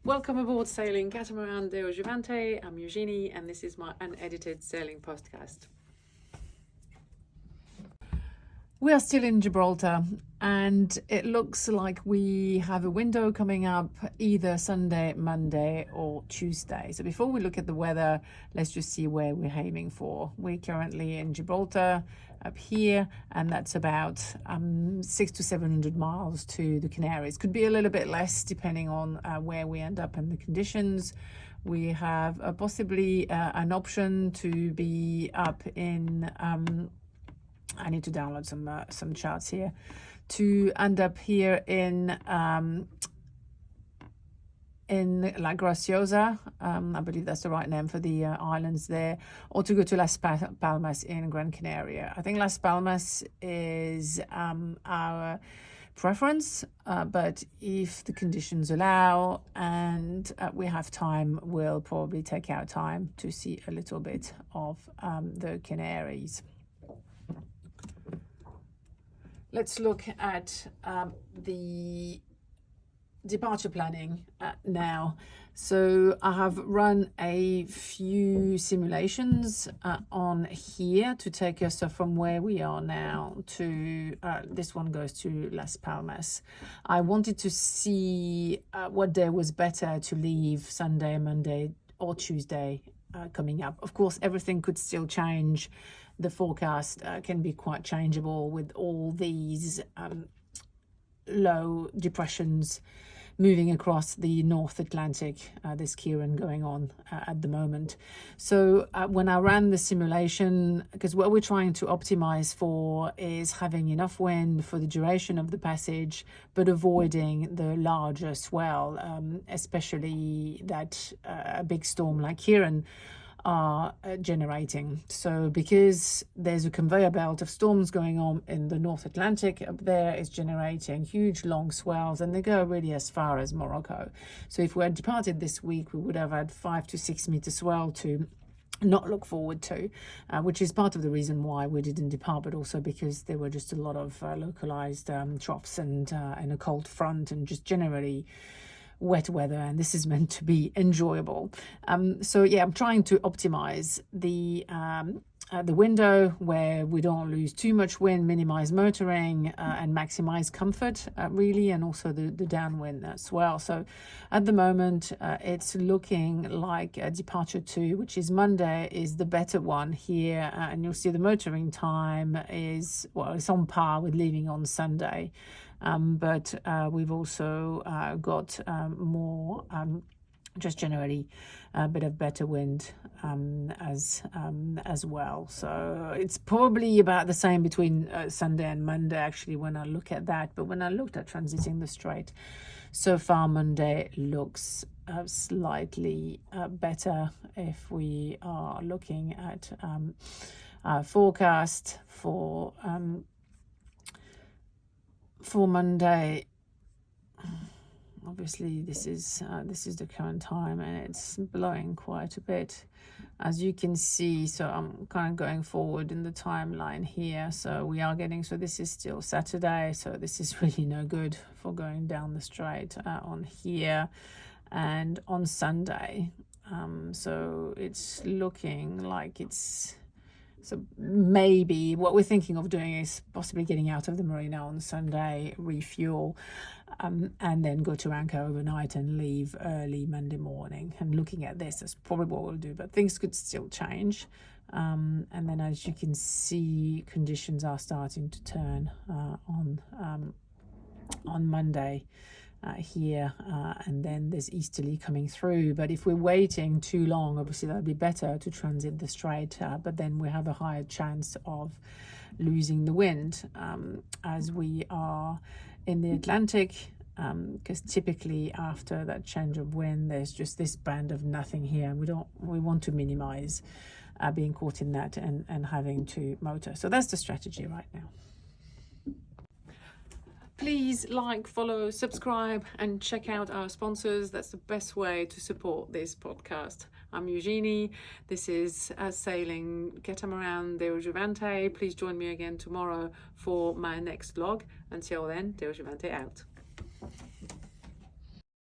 Welcome aboard Sailing Catamaran Zero.2. I'm Eugenie and this is my unedited sailing podcast. We are still in Gibraltar and it looks like we have a window coming up either Sunday, Monday or Tuesday. So before we look at the weather, let's just see where we're aiming for. We're currently in Gibraltar up here, and that's about 600 to 700 miles to the Canaries. Could be a little bit less depending on where we end up and the conditions. We have possibly an option to be up in I need to download some charts here, to end up here in La Graciosa, I believe that's the right name for the islands there, or to go to Las Palmas in Gran Canaria. I think Las Palmas is our preference, but if the conditions allow and we have time, we'll probably take our time to see a little bit of the Canaries. Let's look at the departure planning now. So I have run a few simulations on here to take us from where we are now to this one goes to Las Palmas. I wanted to see what day was better to leave, Sunday, Monday or Tuesday coming up. Of course, everything could still change. The forecast can be quite changeable with all these low depressions moving across the North Atlantic. There's Kieran going on at the moment. So when I ran the simulation, because what we're trying to optimize for is having enough wind for the duration of the passage, but avoiding the larger swell, especially that a big storm like Kieran are generating. So because there's a conveyor belt of storms going on in the North Atlantic, up there is generating huge long swells, and they go really as far as Morocco. So if we had departed this week, we would have had 5 to 6 meter swell to not look forward to, which is part of the reason why we didn't depart, but also because there were just a lot of localized troughs and a cold front and just generally wet weather, and this is meant to be enjoyable. So yeah, I'm trying to optimize the window where we don't lose too much wind, minimize motoring, and maximize comfort really, and also the downwind as well. So at the moment it's looking like departure 2, which is Monday, is the better one here, and you'll see the motoring time is, well, it's on par with leaving on Sunday. But we've also got more just generally a bit of better wind as well. So it's probably about the same between Sunday and Monday actually when I look at that. But when I looked at transiting the strait, so far Monday looks slightly better if we are looking at our forecast for Monday. Obviously this is the current time and it's blowing quite a bit, as you can see. So I'm kind of going forward in the timeline here. So we are getting, so this is still Saturday, so this is really no good for going down the strait on here, and on Sunday. So it's looking like it's, so maybe what we're thinking of doing is possibly getting out of the marina on Sunday, refuel, and then go to anchor overnight and leave early Monday morning. And looking at this, that's probably what we'll do, but things could still change. And then as you can see, conditions are starting to turn on Monday. Here, and then there's easterly coming through. But if we're waiting too long, obviously that would be better to transit the strait, but then we have a higher chance of losing the wind as we are in the Atlantic, because typically after that change of wind there's just this band of nothing here, and we want to minimize being caught in that and having to motor. So that's the strategy right now. Please like, follow, subscribe, and check out our sponsors. That's the best way to support this podcast. I'm Eugenie. This is Sailing Catamaran Zero.2. Please join me again tomorrow for my next vlog. Until then, Zero.2 out.